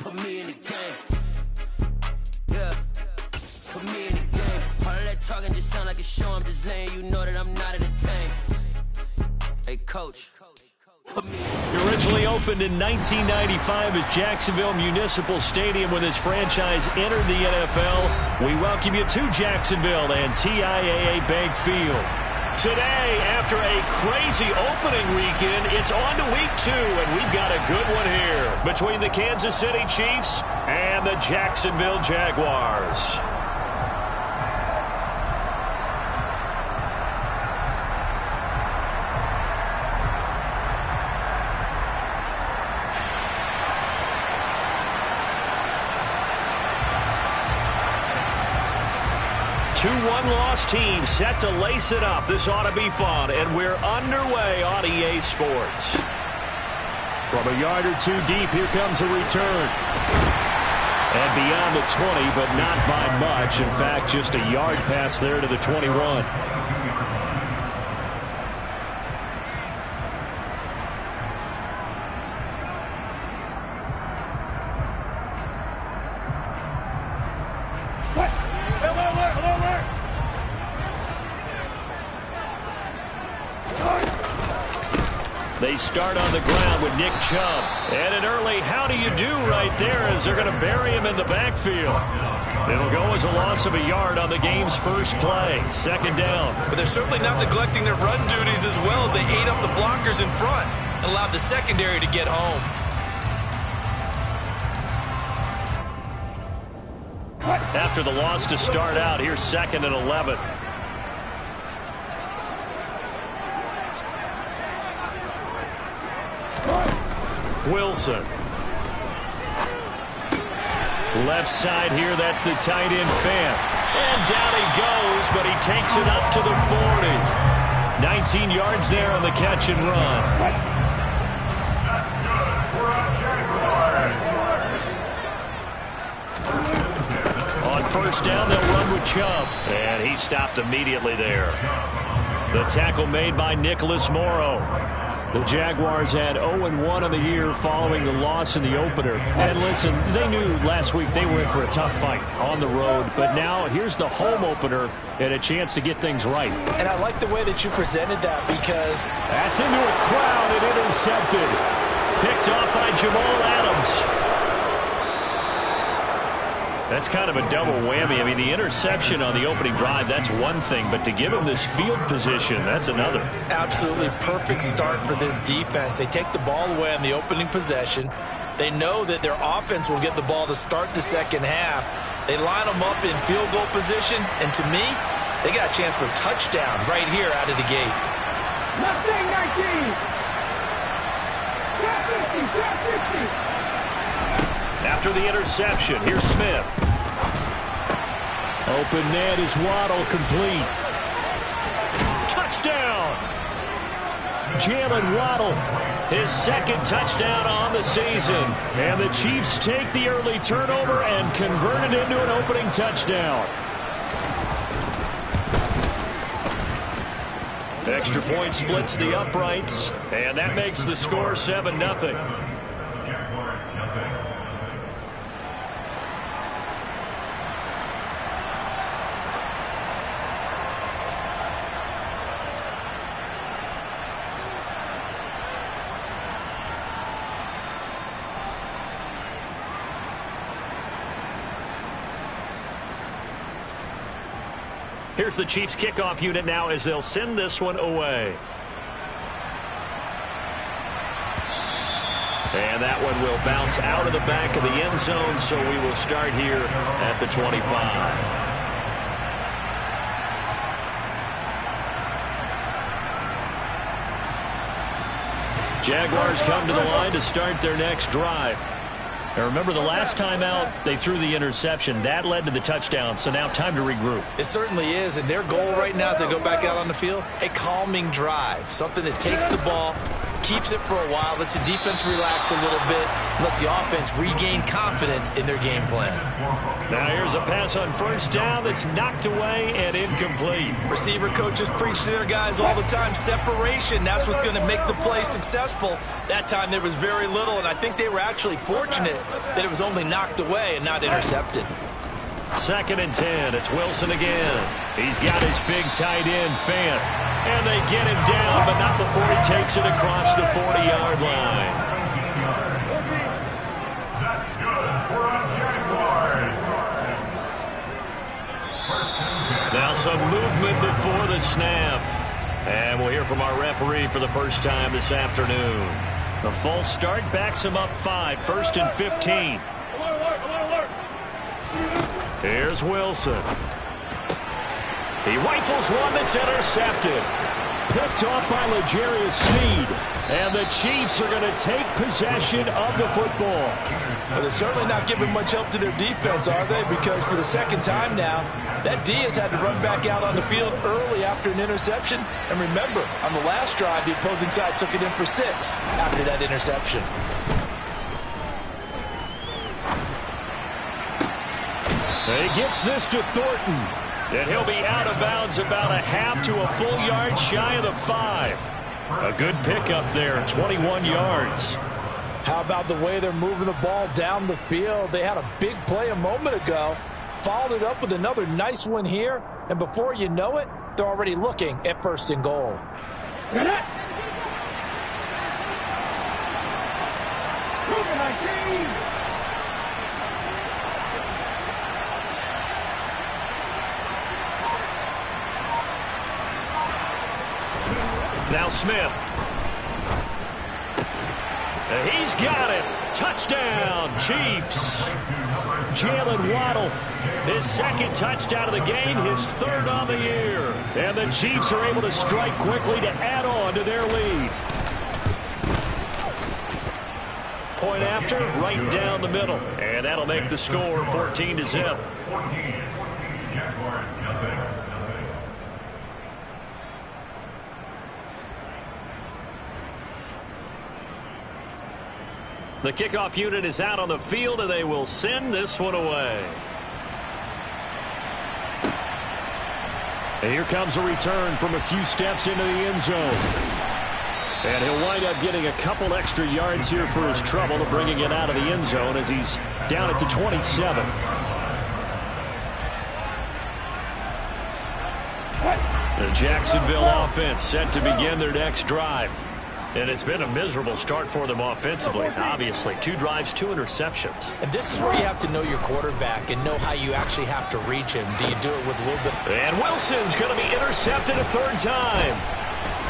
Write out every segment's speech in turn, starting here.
put me in the game. Yeah, put me in the game. All of that talking just sound like a show. I'm just letting you know that I'm not entertained. Hey, coach. It originally opened in 1995 as Jacksonville Municipal Stadium when this franchise entered the NFL. We welcome you to Jacksonville and TIAA Bank Field. Today, after a crazy opening weekend, it's on to week 2, and we've got a good one here between the Kansas City Chiefs and the Jacksonville Jaguars. Two one-loss teams set to lace it up. This ought to be fun, and we're underway on EA Sports. From a yard or two deep, here comes a return. And beyond the 20, but not by much. In fact, just a yard pass there to the 21. They start on the ground with Nick Chubb. And an early how do you do right there as they're going to bury him in the backfield. It'll go as a loss of a yard on the game's first play. Second down. But they're certainly not neglecting their run duties as well as they ate up the blockers in front and allowed the secondary to get home. After the loss to start out, here's 2nd and 11. Wilson. Left side here, that's the tight end Fant. And down he goes, but he takes it up to the 40. 19 yards there on the catch and run. On first down, they'll run with Chubb. And he stopped immediately there. The tackle made by Nicholas Morrow. The Jaguars had 0-1 on the year following the loss in the opener. And listen, they knew last week they were in for a tough fight on the road. But now here's the home opener and a chance to get things right. And I like the way that you presented that because that's into a crowd and intercepted. Picked off by Jamal Adams. That's kind of a double whammy. I mean, the interception on the opening drive, that's one thing. But to give him this field position, that's another. Absolutely perfect start for this defense. They take the ball away on the opening possession. They know that their offense will get the ball to start the second half. They line them up in field goal position. And to me, they got a chance for a touchdown right here out of the gate. Not saying 19. Cat 50, cat 50. After the interception, here's Smith. Open net is Waddle, complete. Touchdown! Jalen Waddle, his 2nd touchdown on the season. And the Chiefs take the early turnover and convert it into an opening touchdown. Extra point splits the uprights, and that makes the score 7-0. Here's the Chiefs kickoff unit now as they'll send this one away. And that one will bounce out of the back of the end zone, so we will start here at the 25. Jaguars come to the line to start their next drive. Now remember, the last time out, they threw the interception. That led to the touchdown, so now time to regroup. It certainly is, and their goal right now as they go back out on the field, a calming drive, something that takes the ball, keeps it for a while, lets the defense relax a little bit, lets the offense regain confidence in their game plan. Now here's a pass on first down that's knocked away and incomplete. Receiver coaches preach to their guys all the time, separation. That's what's going to make the play successful. That time there was very little, and I think they were actually fortunate that it was only knocked away and not intercepted. 2nd and 10. It's Wilson again. He's got his big tight end, Fant. And they get him down, but not before he takes it across the 40-yard line. That's good for a Jaguars. Now some movement before the snap. And we'll hear from our referee for the first time this afternoon. The false start backs him up 5. 1st and 15. Here's Wilson. He rifles one that's intercepted. Picked off by L'Jarius Sneed. And the Chiefs are going to take possession of the football. Well, they're certainly not giving much help to their defense, are they? Because for the second time now, that D has had to run back out on the field early after an interception. And remember, on the last drive, the opposing side took it in for 6 after that interception. He gets this to Thornton. And he'll be out of bounds about a half to a full yard shy of the 5. A good pickup there, 21 yards. How about the way they're moving the ball down the field? They had a big play a moment ago, followed it up with another nice one here, and before you know it, they're already looking at 1st and goal. Now Smith. He's got it. Touchdown, Chiefs. Jalen Waddle, his 2nd touchdown of the game, his 3rd on the year. And the Chiefs are able to strike quickly to add on to their lead. Point after, right down the middle. And that'll make the score 14-0. Jaguars, nothing. The kickoff unit is out on the field, and they will send this one away. And here comes a return from a few steps into the end zone. And he'll wind up getting a couple extra yards here for his trouble to bringing it out of the end zone as he's down at the 27. The Jacksonville offense set to begin their next drive. And it's been a miserable start for them offensively. Obviously, 2 drives, 2 interceptions. And this is where you have to know your quarterback and know how you actually have to reach him. Do you do it with a little bit? And Wilson's going to be intercepted a 3rd time.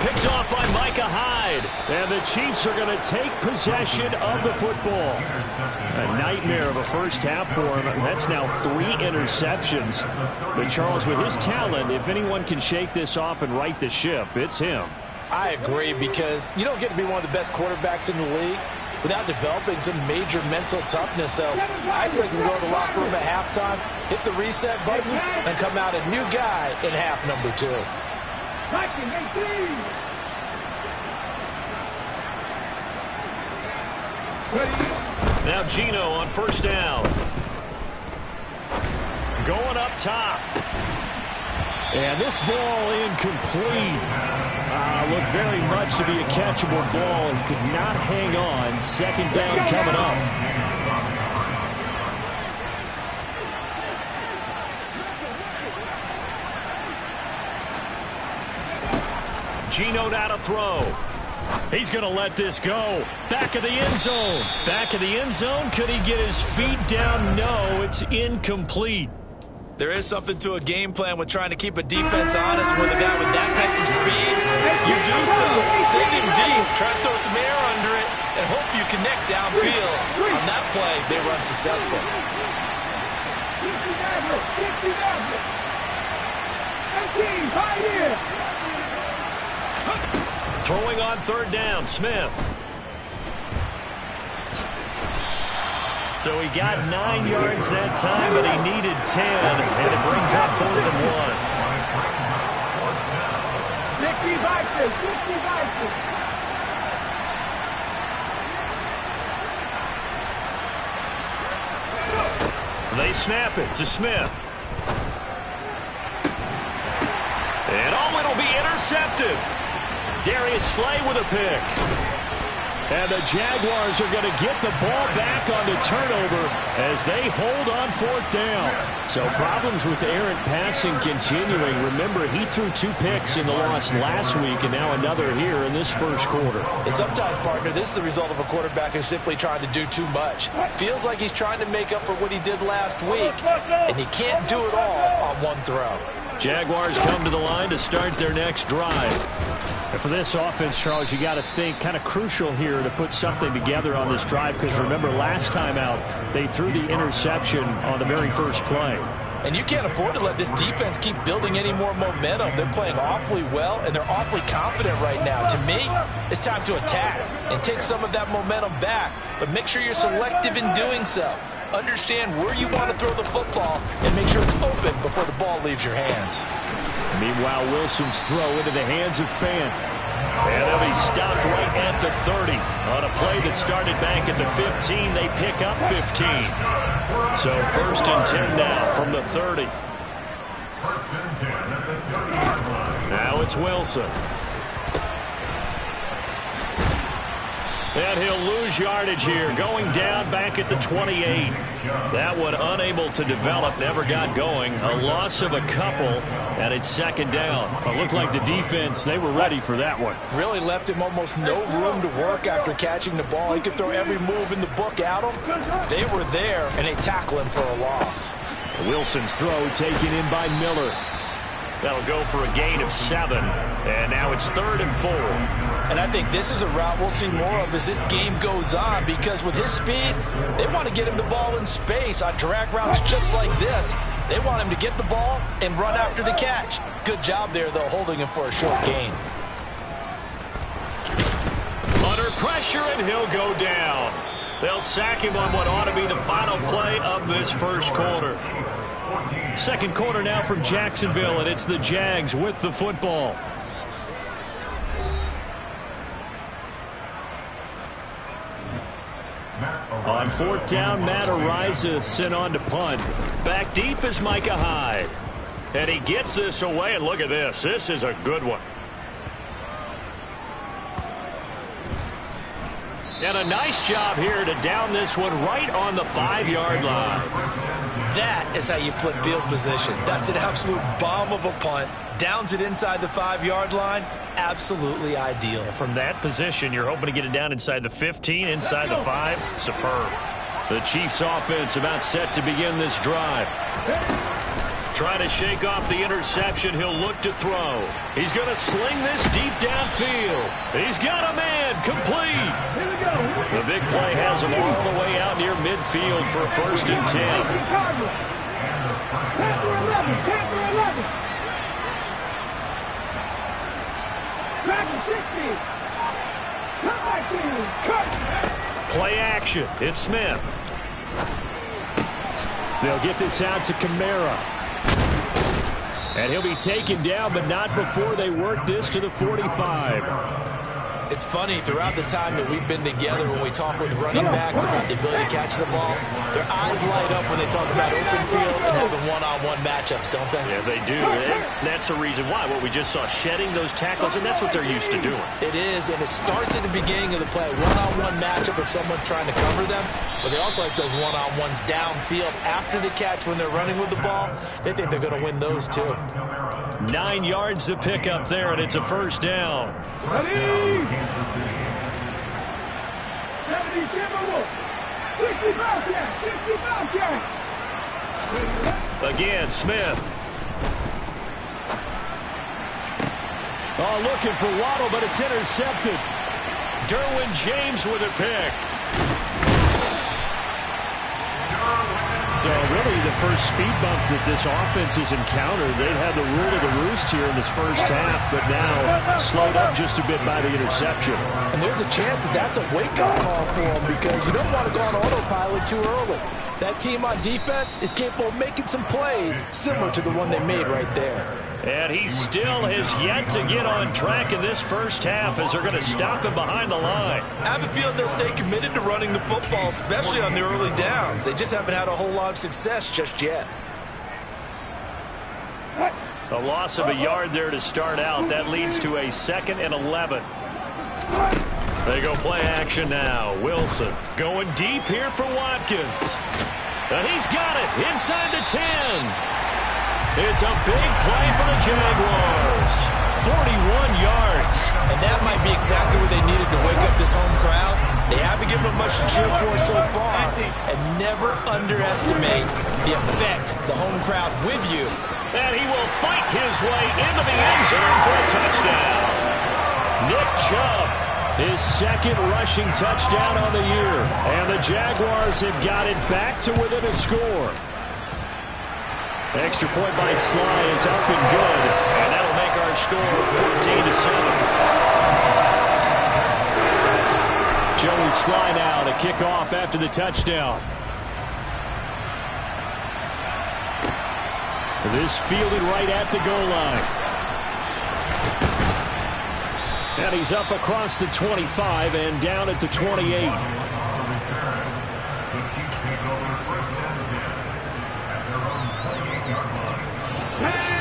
Picked off by Micah Hyde. And the Chiefs are going to take possession of the football. A nightmare of a first half for him. That's now 3 interceptions. But Charles, with his talent, if anyone can shake this off and right the ship, it's him. I agree, because you don't get to be one of the best quarterbacks in the league without developing some major mental toughness. So I expect him to go to the locker room at halftime, hit the reset button, and come out a new guy in half number 2. Now Geno on first down. Going up top. And this ball incomplete. Looked very much to be a catchable ball and could not hang on. 2nd down coming up. Geno now to throw. He's going to let this go. Back of the end zone. Back of the end zone. Could he get his feet down? No, it's incomplete. There is something to a game plan with trying to keep a defense honest with a guy with that type of speed. You do so. Send him deep. Try to throw some air under it and hope you connect downfield. On that play, they run successful. Throwing on 3rd down, Smith. So he got 9 yards that time, but he needed 10, and it brings up 4th and 1. They snap it to Smith. And it'll be intercepted. Darius Slay with a pick. And the Jaguars are going to get the ball back on the turnover as they hold on 4th down. So problems with errant passing continuing. Remember, he threw 2 picks in the loss last week and now another here in this first quarter. And sometimes, partner, this is the result of a quarterback who's simply trying to do too much. Feels like he's trying to make up for what he did last week, and he can't do it all on one throw. Jaguars come to the line to start their next drive. And for this offense, Charles, you got to think kind of crucial here to put something together on this drive because remember last time out they threw the interception on the very first play. And you can't afford to let this defense keep building any more momentum. They're playing awfully well, and they're awfully confident right now. To me, it's time to attack and take some of that momentum back, but make sure you're selective in doing so. Understand where you want to throw the football and make sure it's open before the ball leaves your hands. Meanwhile, Wilson's throw into the hands of Fant. And they'll be stopped right at the 30. On a play that started back at the 15, they pick up 15. So 1st and 10 now from the 30. Now it's Wilson. And he'll lose yardage here, going down back at the 28. That one unable to develop, never got going. A loss of a couple, and it's 2nd down. It looked like the defense, they were ready for that one. Really left him almost no room to work after catching the ball. He could throw every move in the book at him. They were there, and they tackle him for a loss. Wilson's throw taken in by Miller. That'll go for a gain of 7. And now it's 3rd and 4. And I think this is a route we'll see more of as this game goes on because with his speed, they want to get him the ball in space on drag routes just like this. They want him to get the ball and run after the catch. Good job there, though, holding him for a short gain. Under pressure, and he'll go down. They'll sack him on what ought to be the final play of this first quarter. 2nd quarter now from Jacksonville, and it's the Jags with the football. On 4th down, Matt Araiza sent on to punt. Back deep is Micah Hyde. And he gets this away, and look at this. This is a good one. And a nice job here to down this one right on the 5-yard line. That is how you flip field position. That's an absolute bomb of a punt. Downs it inside the 5-yard line. Absolutely ideal. From that position, you're hoping to get it down inside the 15, inside the 5. Superb. The Chiefs offense about set to begin this drive. Trying to shake off the interception. He'll look to throw. He's going to sling this deep downfield. He's got a man complete. The big play has him all the way out near midfield for a 1st and 10. Play action. It's Smith. They'll get this out to Kamara. And he'll be taken down, but not before they work this to the 45. It's funny, throughout the time that we've been together, when we talk with running backs about the ability to catch the ball, their eyes light up when they talk about open field and having one-on-one matchups, don't they? Yeah, they do. And that's the reason why. What we just saw, shedding those tackles, and that's what they're used to doing. It is, and it starts at the beginning of the play. One-on-one matchup if someone's trying to cover them, but they also like those one-on-ones downfield after the catch when they're running with the ball. They think they're going to win those, too. 9 yards to pick up there, and it's a 1st down. Ready? 65 yards. Again, Smith. Oh, looking for Waddle, but it's intercepted. Derwin James with a pick. So really the first speed bump that this offense has encountered. They've had the rule of the roost here in this first half, but now slowed up just a bit by the interception. And there's a chance that that's a wake-up call for them because you don't want to go on autopilot too early. That team on defense is capable of making some plays similar to the one they made right there. And he still has yet to get on track in this first half as they're going to stop him behind the line. I have a feeling they'll stay committed to running the football, especially on the early downs. They just haven't had a whole lot of success just yet. A loss of a yard there to start out. That leads to a 2nd and 11. They go play action now. Wilson going deep here for Watkins. And he's got it inside the 10. It's a big play for the Jaguars. 41 yards. And that might be exactly what they needed to wake up this home crowd. They haven't given them much to cheer for so far. And never underestimate the effect the home crowd with you. And he will fight his way into the end zone for a touchdown. Nick Chubb, his 2nd rushing touchdown on the year. And the Jaguars have got it back to within a score. Extra point by Sly is up and good. And that'll make our score 14-7. Joey Sly now to kick off after the touchdown. This fielded right at the goal line. And he's up across the 25 and down at the 28.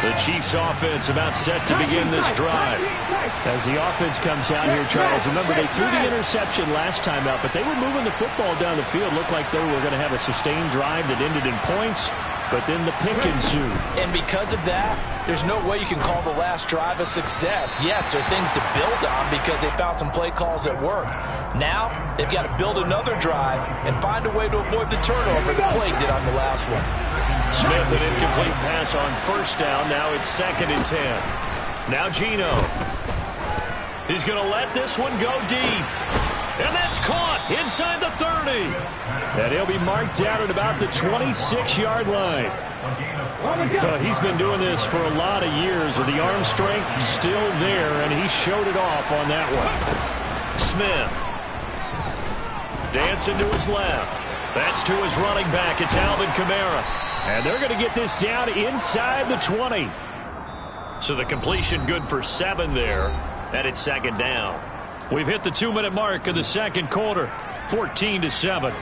The Chiefs offense about set to begin this drive. As the offense comes out here, Charles, remember they threw the interception last time out, but they were moving the football down the field. Looked like they were going to have a sustained drive that ended in points. But then the pick ensued. And because of that, there's no way you can call the last drive a success. Yes, there are things to build on because they found some play calls that work. Now, they've got to build another drive and find a way to avoid the turnover the play did on the last one. Smith, an incomplete pass on first down. Now it's 2nd and 10. Now Geno. He's going to let this one go deep. And that's caught inside the 30. And he'll be marked down at about the 26-yard line. He's been doing this for a lot of years with the arm strength still there, and he showed it off on that one. Smith. Dancing to his left. That's to his running back. It's Alvin Kamara. And they're going to get this down inside the 20. So the completion good for 7 there. And it's 2nd down. We've hit the 2-minute mark of the second quarter. 14-7.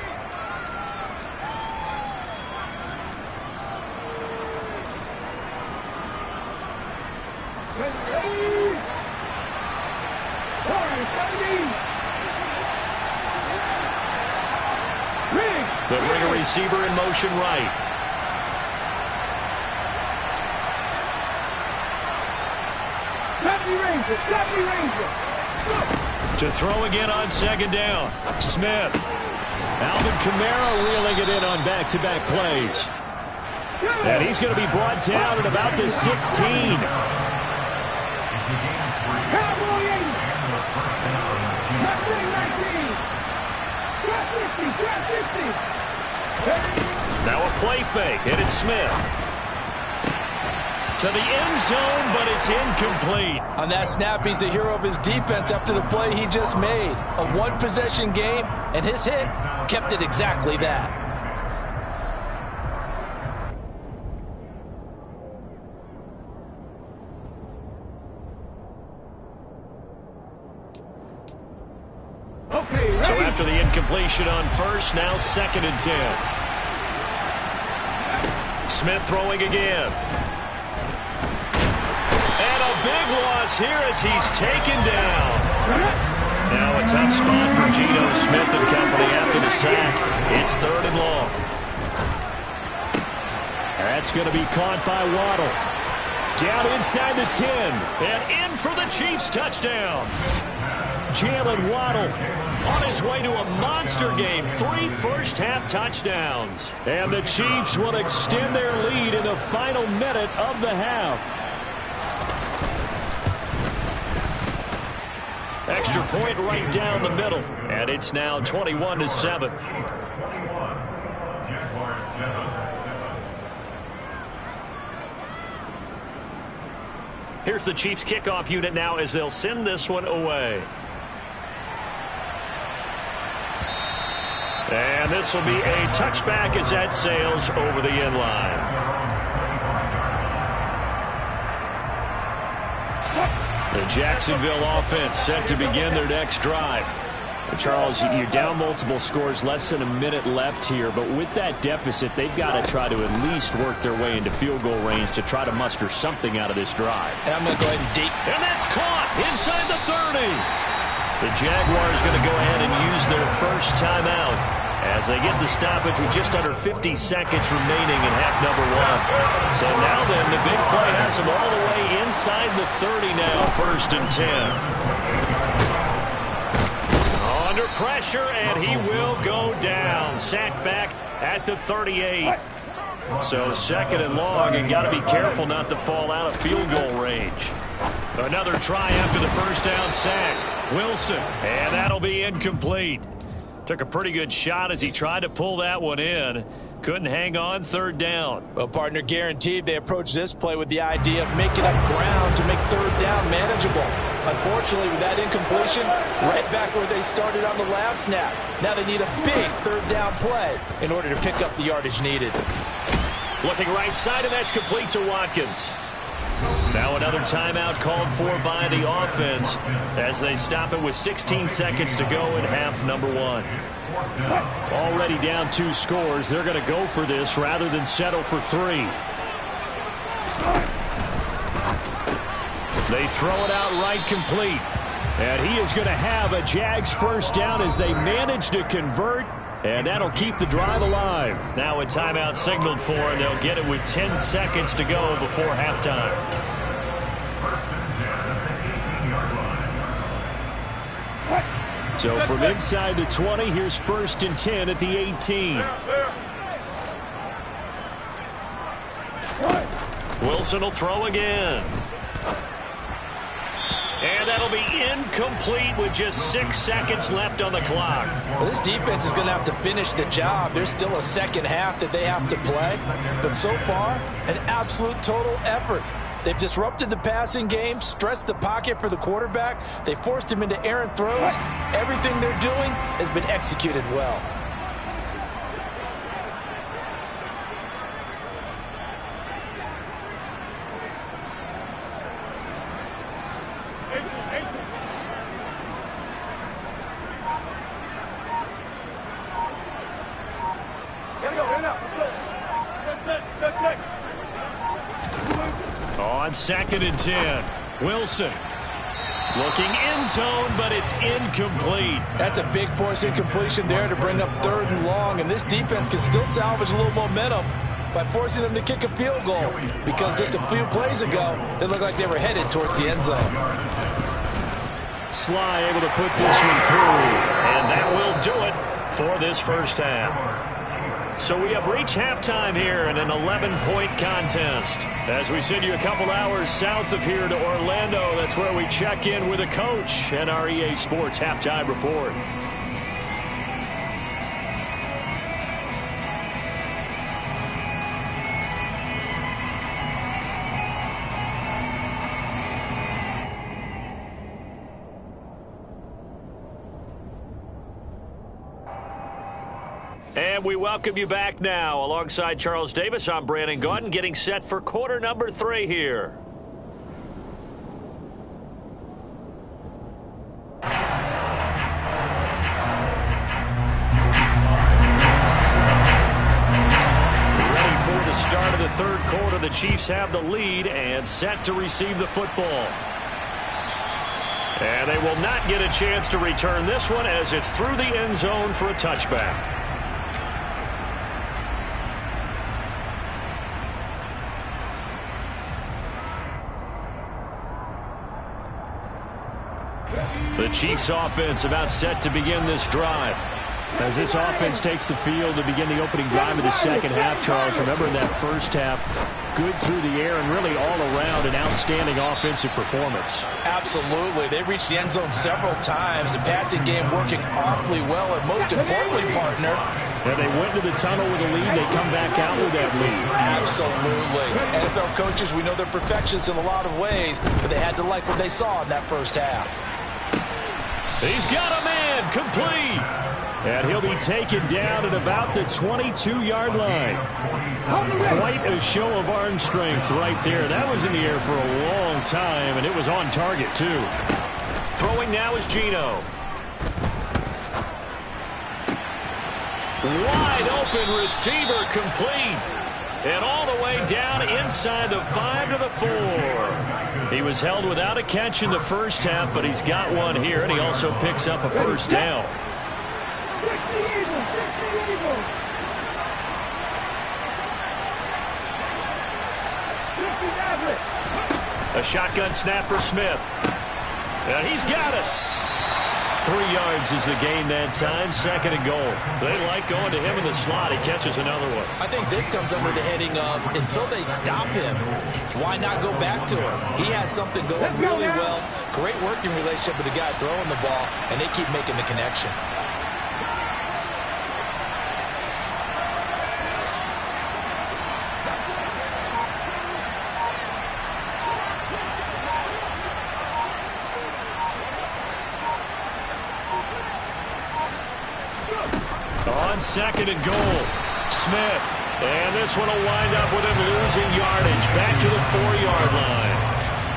They bring a receiver in motion right. To throw again on 2nd down. Smith. Alvin Kamara reeling it in on back-to-back plays. And he's going to be brought down at about the 16. Now a play fake, and it's Smith. To the end zone, but it's incomplete. On that snap, he's the hero of his defense after the play he just made. A one-possession game, and his hit kept it exactly that. So after the incompletion on first, now 2nd and 10. Smith throwing again. And a big loss here as he's taken down. Now a tough spot for Geno Smith and company after the sack. It's 3rd and long. That's going to be caught by Waddle. Down inside the 10. And in for the Chiefs touchdown. Jalen Waddle on his way to a monster game. 3 first-half touchdowns. And the Chiefs will extend their lead in the final minute of the half. Extra point right down the middle. And it's now 21-7. Here's the Chiefs kickoff unit now as they'll send this one away. And this will be a touchback as that sails over the end line. The Jacksonville offense set to begin their next drive. Charles, you're down multiple scores, less than a minute left here, but with that deficit, they've got to try to at least work their way into field goal range to try to muster something out of this drive. And I'm going to go ahead and deep. And that's caught inside the 30. The Jaguars going to go ahead and use their first timeout as they get the stoppage with just under 50 seconds remaining in half number one. So now then, the big play has them all the way inside the 30 now, 1st and 10. Under pressure, and he will go down. Sacked back at the 38. So 2nd and long, and got to be careful not to fall out of field goal range. Another try after the first down sack. Wilson, and that'll be incomplete. Took a pretty good shot as he tried to pull that one in. Couldn't hang on, 3rd down. Well, partner, guaranteed they approach this play with the idea of making up ground to make 3rd down manageable. Unfortunately, with that incompletion, right back where they started on the last snap. Now they need a big 3rd down play in order to pick up the yardage needed. Looking right side, and that's complete to Watkins. Now another timeout called for by the offense as they stop it with 16 seconds to go in half number one. Already down 2 scores. They're going to go for this rather than settle for 3. They throw it out right complete. And he is going to have a Jags first down as they manage to convert. And that'll keep the drive alive. Now a timeout signaled for, and they'll get it with 10 seconds to go before halftime. So from inside the 20, here's 1st and 10 at the 18. Wilson will throw again. And that'll be incomplete with just 6 seconds left on the clock. Well, this defense is going to have to finish the job. There's still a second half that they have to play. But so far, an absolute total effort. They've disrupted the passing game, stressed the pocket for the quarterback. They forced him into errant throws. Everything they're doing has been executed well. On 2nd and 10, Wilson looking end zone, but it's incomplete. That's a big force incompletion there to bring up 3rd and long, and this defense can still salvage a little momentum by forcing them to kick a field goal, because just a few plays ago, they looked like they were headed towards the end zone. Sly able to put this one through, and that will do it for this first half. So we have reached halftime here in an 11-point contest. As we send you a couple hours south of here to Orlando, that's where we check in with a coach and our EA Sports Halftime Report. And we welcome you back now. Alongside Charles Davis, I'm Brandon Gaudin, getting set for quarter number 3 here. Ready for the start of the 3rd quarter. The Chiefs have the lead and set to receive the football. And they will not get a chance to return this one as it's through the end zone for a touchback. The Chiefs offense about set to begin this drive. As this offense takes the field to begin the opening drive of the second half, Charles, remember in that first half, good through the air and really all around an outstanding offensive performance. Absolutely. They reached the end zone several times. The passing game working awfully well, and most importantly, partner, and they went to the tunnel with a lead. They come back out with that lead. Absolutely. NFL coaches, we know they're perfectionists in a lot of ways, but they had to like what they saw in that first half. He's got a man complete. And he'll be taken down at about the 22-yard line. Quite a show of arm strength right there. That was in the air for a long time, and it was on target, too. Throwing now is Geno. Wide open receiver complete. And all the way down inside the 5 to the 4. He was held without a catch in the first half, but he's got one here, and he also picks up a first down. A shotgun snap for Smith. And he's got it. 3 yards is the gain that time. 2nd and goal. They like going to him in the slot. He catches another one. I think this comes under the heading of until they stop him, why not go back to him? He has something going really well. Great working relationship with the guy throwing the ball, and they keep making the connection. On 2nd and goal, Smith. And this one will wind up with him losing yardage back to the 4-yard line.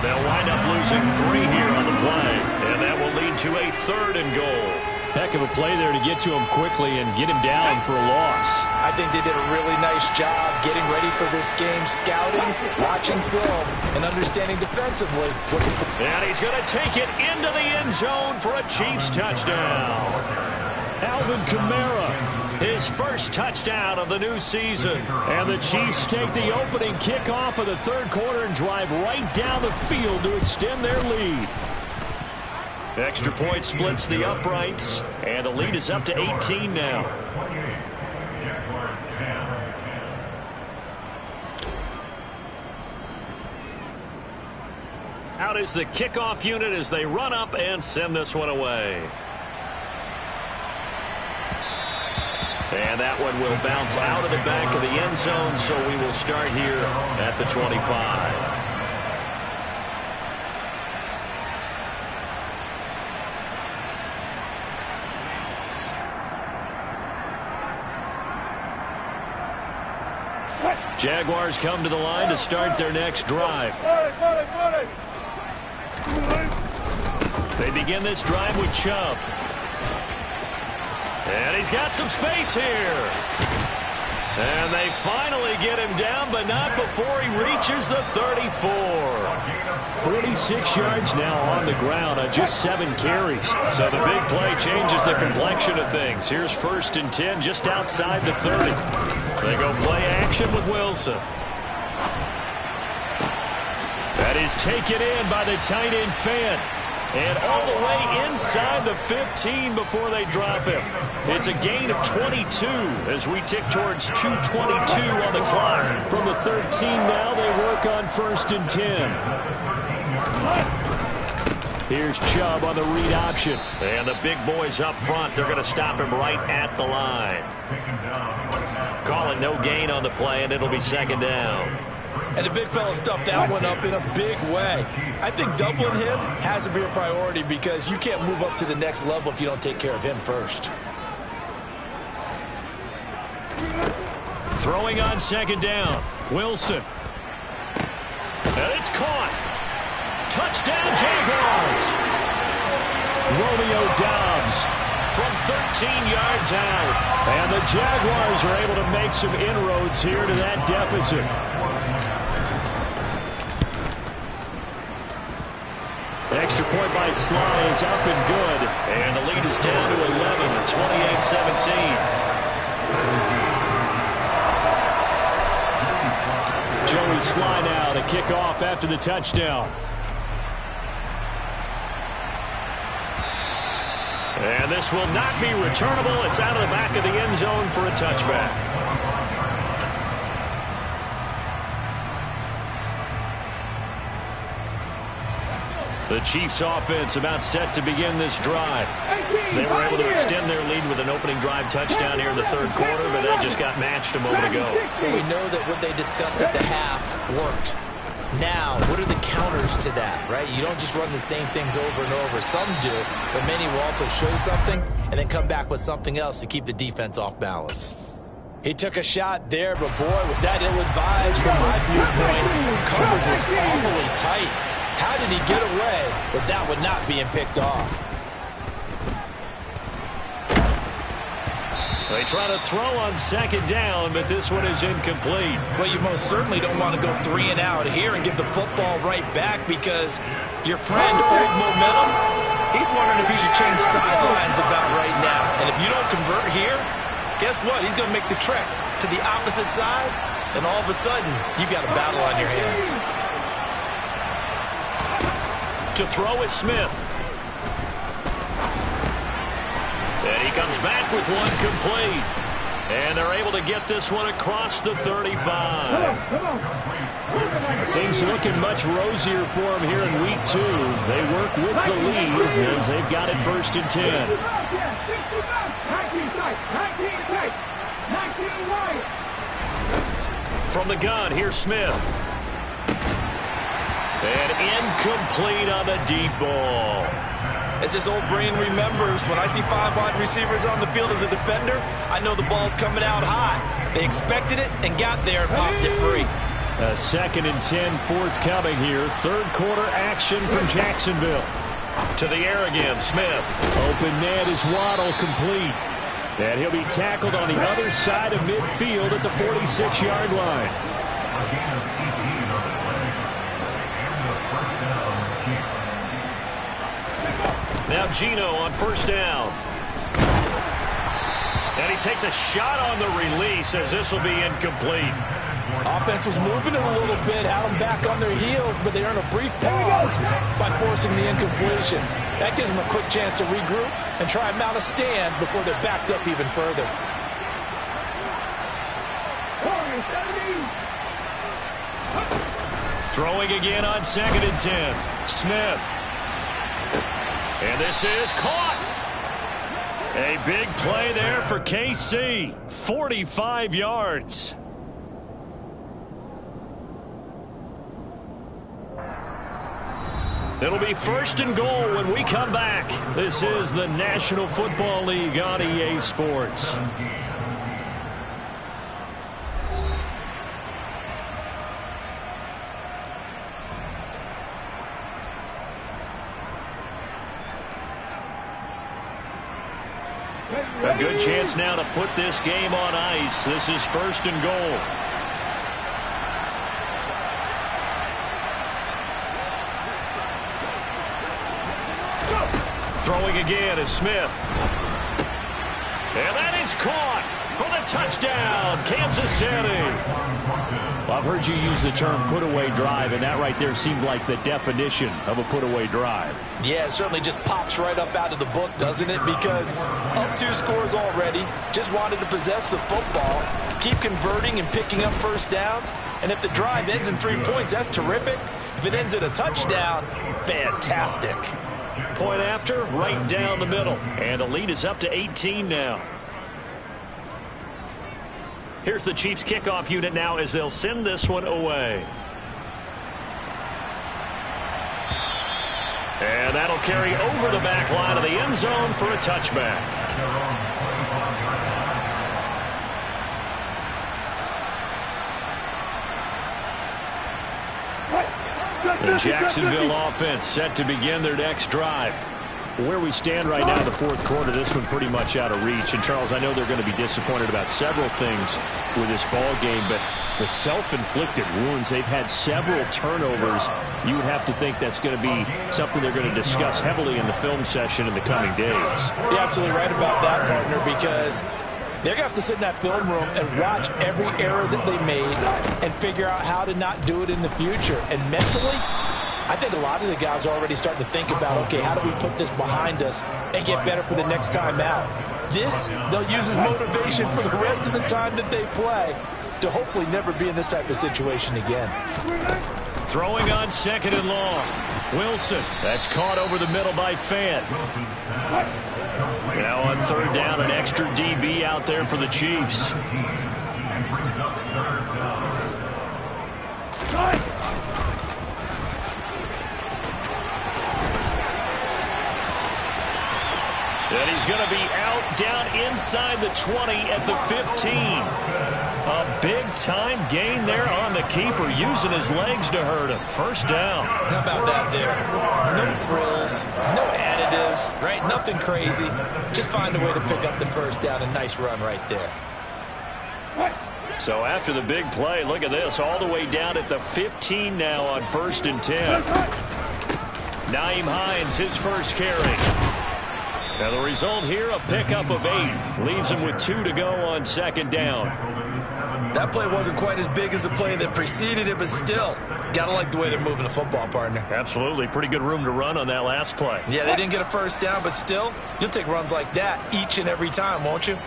They'll wind up losing 3 here on the play. And that will lead to a 3rd and goal. Heck of a play there to get to him quickly and get him down for a loss. I think they did a really nice job getting ready for this game, scouting, watching film, and understanding defensively. And he's going to take it into the end zone for a Chiefs touchdown. Alvin Kamara, his first touchdown of the new season. And the Chiefs take the opening kickoff of the 3rd quarter and drive right down the field to extend their lead. Extra point splits the uprights, and the lead is up to 18 now. Out is the kickoff unit as they run up and send this one away. And that one will bounce out of the back of the end zone, so we will start here at the 25. Jaguars come to the line to start their next drive. They begin this drive with Chubb. And he's got some space here. And they finally get him down, but not before he reaches the 34. 46 yards now on the ground on just 7 carries. So the big play changes the complexion of things. Here's 1st and 10 just outside the 30. They go play action with Wilson. That is taken in by the tight end Fant. And all the way inside the 15 before they drop him. It's a gain of 22 as we tick towards 2:22 on the clock. From the 13 now, they work on 1st and 10. Here's Chubb on the read option. And the big boys up front, they're going to stop him right at the line. Calling no gain on the play, and it'll be 2nd down. And the big fella stuffed that one up in a big way. I think doubling him has to be a priority because you can't move up to the next level if you don't take care of him first. Throwing on 2nd down, Wilson. And it's caught. Touchdown, Jaguars. Romeo Doubs from 13 yards out. And the Jaguars are able to make some inroads here to that deficit. Extra point by Sly is up and good. And the lead is down to 11 at 28-17. Joey Sly now to kick off after the touchdown. And this will not be returnable. It's out of the back of the end zone for a touchback. The Chiefs offense about set to begin this drive. They were able to extend their lead with an opening drive touchdown here in the 3rd quarter, but that just got matched a moment ago. So we know that what they discussed at the half worked. Now, what are the counters to that, right? You don't just run the same things over and over. Some do, but many will also show something. and then come back with something else to keep the defense off balance. He took a shot there, but boy, was that ill-advised from my viewpoint. Coverage was awfully tight. How did he get away with that one not being picked off? They try to throw on second down, but this one is incomplete. Well, you most certainly don't want to go 3 and out here and give the football right back because your friend, Old Momentum, he's wondering if he should change sidelines about right now. And if you don't convert here, guess what? He's going to make the trek to the opposite side, and all of a sudden, you've got a battle on your hands. To throw is Smith. And he comes back with one complete. And they're able to get this one across the 35. Things looking much rosier for them here in week 2. They work with the lead as they've got it 1st and 10. From the gun, here's Smith. And incomplete on the deep ball. As his old brain remembers, when I see 5 wide receivers on the field as a defender, I know the ball's coming out high. They expected it and got there and popped it free. A 2nd and 10 forthcoming here. 3rd quarter action from Jacksonville. To the air again, Smith. Open net is Waddle, complete. And he'll be tackled on the other side of midfield at the 46-yard line. Now Geno on 1st down. And he takes a shot on the release as this will be incomplete. Offense was moving it a little bit, had them back on their heels, but they earned a brief pause by forcing the incompletion. That gives them a quick chance to regroup and try and mount a stand before they're backed up even further. Throwing again on 2nd and 10. Smith. And this is caught. A big play there for KC. 45 yards. It'll be 1st and goal when we come back. This is the National Football League on EA Sports. A good chance now to put this game on ice. This is 1st and goal. Throwing again is Smith. And that is caught for the touchdown, Kansas City. Well, I've heard you use the term put-away drive, and that right there seemed like the definition of a put-away drive. Yeah, it certainly just pops right up out of the book, doesn't it? Because up 2 scores already, just wanted to possess the football, keep converting and picking up 1st downs. And if the drive ends in 3 points, that's terrific. If it ends in a touchdown, fantastic. Point after, right down the middle. And the lead is up to 18 now. Here's the Chiefs kickoff unit now as they'll send this one away. And that'll carry over the back line of the end zone for a touchback. The Jacksonville offense set to begin their next drive. Where we stand right now in the 4th quarter, this one pretty much out of reach. And, Charles, I know they're going to be disappointed about several things with this ball game, but the self-inflicted wounds, they've had several turnovers. You would have to think that's going to be something they're going to discuss heavily in the film session in the coming days. You're absolutely right about that, partner, because they're going to have to sit in that film room and watch every error that they made and figure out how to not do it in the future. And mentally, I think a lot of the guys are already starting to think about, okay, how do we put this behind us and get better for the next time out? This, they'll use as motivation for the rest of the time that they play to hopefully never be in this type of situation again. Throwing on 2nd and long. Wilson, that's caught over the middle by Fant. Now on 3rd down, an extra DB out there for the Chiefs. And he's going to be out down inside the 20 at the 15. A big-time gain there on the keeper, using his legs to hurt him. First down. How about that there? No frills, no additives, right? Nothing crazy. Just find a way to pick up the first down. A nice run right there. So after the big play, look at this, all the way down at the 15 now on 1st and 10. Nyheim Hines, his first carry. Now the result here, a pickup of 8. Leaves him with 2 to go on 2nd down. That play wasn't quite as big as the play that preceded it, but still, gotta like the way they're moving the football, partner. Absolutely. Pretty good room to run on that last play. Yeah, they didn't get a first down, but still, you'll take runs like that each and every time, won't you?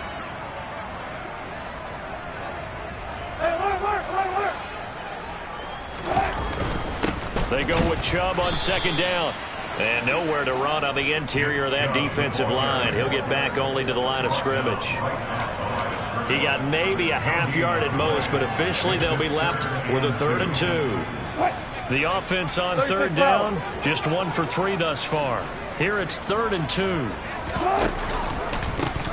They go with Chubb on 2nd down. And nowhere to run on the interior of that defensive line. He'll get back only to the line of scrimmage. He got maybe a half yard at most, but officially they'll be left with a 3rd and 2. The offense on 3rd down, just 1 for 3 thus far. Here it's 3rd and 2.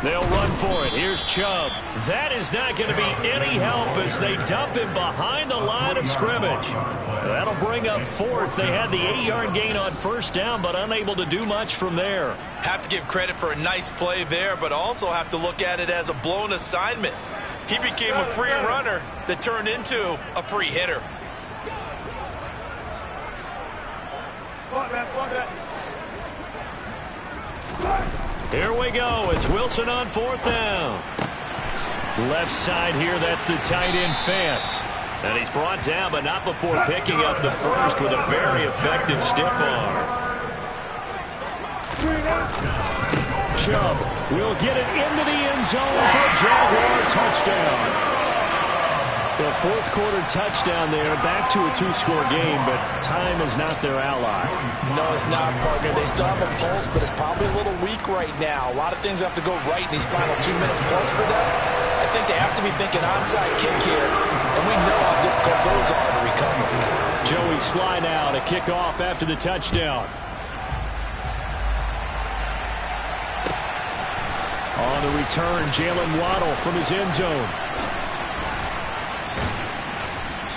They'll run for it. Here's Chubb. That is not going to be any help as they dump him behind the line of scrimmage. That'll bring up 4th. They had the 8-yard gain on 1st down, but unable to do much from there. Have to give credit for a nice play there, but also have to look at it as a blown assignment. He became a free runner that turned into a free hitter. Here we go. It's Wilson on 4th down. Left side here, that's the tight end Fant. And he's brought down, but not before picking up the first with a very effective stiff arm. Chubb will get it into the end zone for a Jaguar touchdown. The 4th quarter touchdown there, back to a 2-score game, but time is not their ally. No, it's not, partner. They still have a pulse, but it's probably a little weak right now. A lot of things have to go right in these final 2 minutes plus for them. I think they have to be thinking onside kick here, and we know how difficult those are to recover. Joey Sly now to kick off after the touchdown. On the return, Jalen Waddle from his end zone.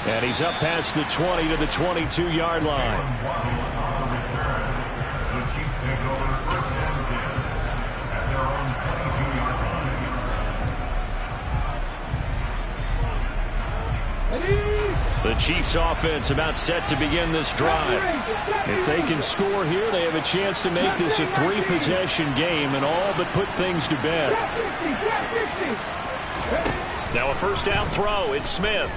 And he's up past the 20 to the 22-yard line. The Chiefs offense about set to begin this drive. If they can score here, they have a chance to make this a 3-possession game and all but put things to bed. Now a first down throw. It's Smith.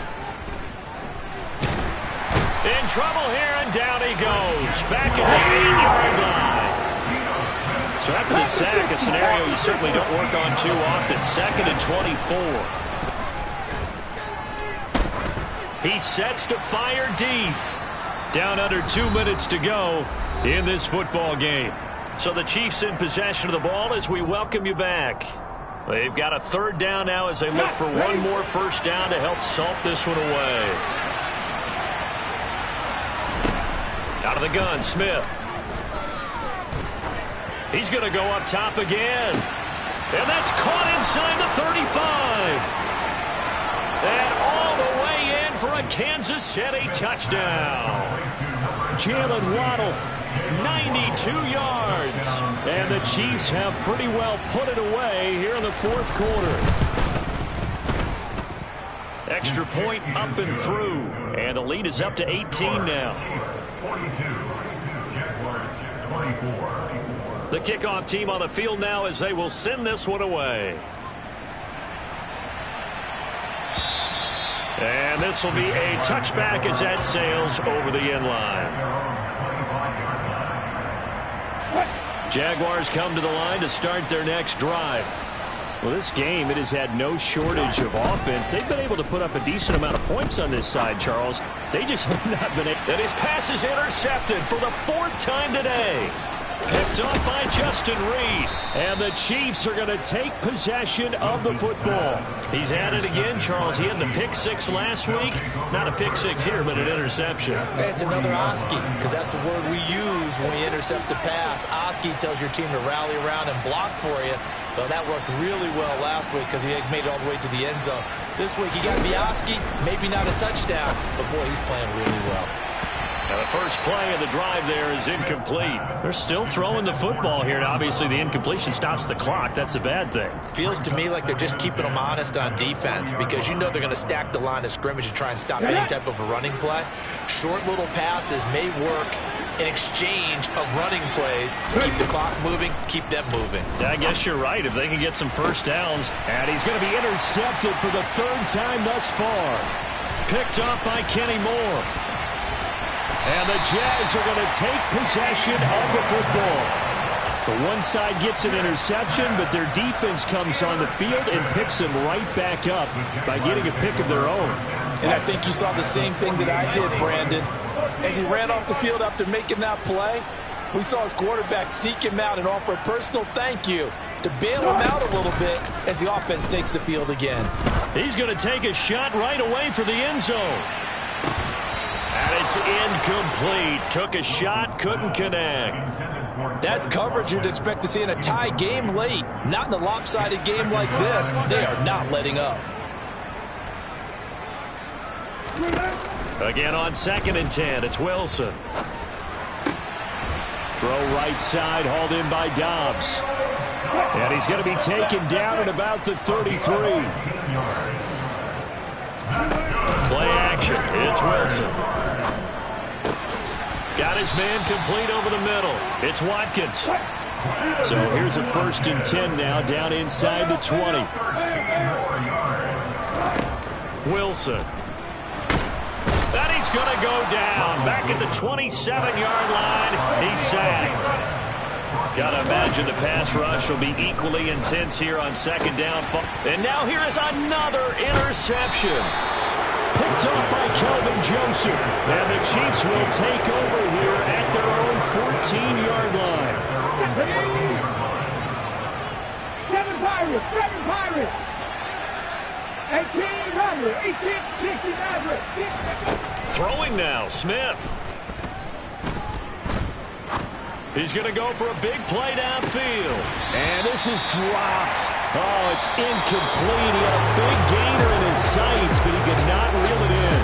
In trouble here, and down he goes. Back at the 8-yard line. So after the sack, a scenario you certainly don't work on too often. 2nd and 24. He sets to fire deep. Down under 2 minutes to go in this football game. So the Chiefs in possession of the ball as we welcome you back. They've got a 3rd down now as they look for one more first down to help salt this one away. Out of the gun, Smith. He's going to go up top again. And that's caught inside the 35. And all the way in for a Kansas City touchdown. Jalen Waddle, 92 yards. And the Chiefs have pretty well put it away here in the 4th quarter. Extra point up and through. And the lead is up to 18 now. 42, Jaguars 24. The kickoff team on the field now as they will send this one away. And this will be a touchback as that sails over the end line. Jaguars come to the line to start their next drive. Well, this game, it has had no shortage of offense. They've been able to put up a decent amount of points on this side, Charles. They just have not been able. And his pass is intercepted for the 4th time today. Picked up by Justin Reed. And the Chiefs are going to take possession of the football. He's at it again, Charles. He had the pick six last week. Not a pick six here, but an interception. It's another Oski, because that's the word we use when we intercept a pass. Oski tells your team to rally around and block for you. Well, that worked really well last week because he had made it all the way to the end zone. This week, he got the Oski, maybe not a touchdown, but boy, he's playing really well. Now the first play of the drive there is incomplete. They're still throwing the football here, and obviously the incompletion stops the clock. That's a bad thing. Feels to me like they're just keeping them honest on defense, because you know they're going to stack the line of scrimmage and try and stop any type of a running play. Short little passes may work in exchange of running plays. Keep the clock moving, keep them moving. I guess you're right. If they can get some first downs. And he's going to be intercepted for the third time thus far. Picked up by Kenny Moore. And the Jags are going to take possession of the football. The one side gets an interception, but their defense comes on the field and picks them right back up by getting a pick of their own. And I think you saw the same thing that I did, Brandon. As he ran off the field after making that play, we saw his quarterback seek him out and offer a personal thank you to bail him out a little bit as the offense takes the field again. He's going to take a shot right away for the end zone. And it's incomplete. Took a shot, couldn't connect. That's coverage you'd expect to see in a tie game late. Not in a lopsided game like this. They are not letting up. Again on 2nd and 10, it's Wilson. Throw right side, hauled in by Dobbs. And he's going to be taken down at about the 33. Play action, it's Wilson. Got his man complete over the middle. It's Watkins. So here's a 1st and 10 now, down inside the 20. Wilson. And he's going to go down. Back at the 27-yard line. He's sacked. Got to imagine the pass rush will be equally intense here on 2nd down. And now here is another interception. Picked up by Kelvin Joseph. And the Chiefs will take over here at their own 14-yard line. 7 Pirates, 7 Pirates. 1800, 1860. Throwing now, Smith. He's going to go for a big play downfield. And this is dropped. Oh, it's incomplete. He had a big gainer in his sights, but he could not reel it in.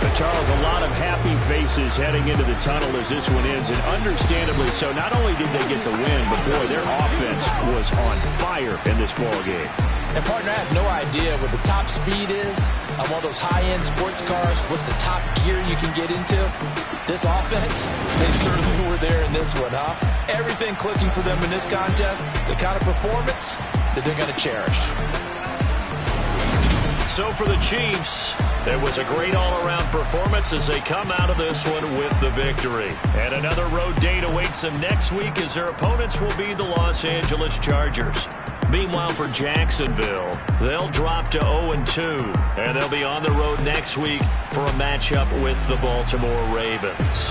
But Charles, a lot of happy faces heading into the tunnel as this one ends, and understandably so. Not only did they get the win, but boy, their offense was on fire in this ball game. And, partner, I have no idea what the top speed is on one of those high-end sports cars. What's the top gear you can get into? This offense, they certainly were there in this one, huh? Everything clicking for them in this contest, the kind of performance that they're going to cherish. So for the Chiefs, it was a great all-around performance as they come out of this one with the victory. And another road date awaits them next week as their opponents will be the Los Angeles Chargers. Meanwhile, for Jacksonville, they'll drop to 0-2, and they'll be on the road next week for a matchup with the Baltimore Ravens.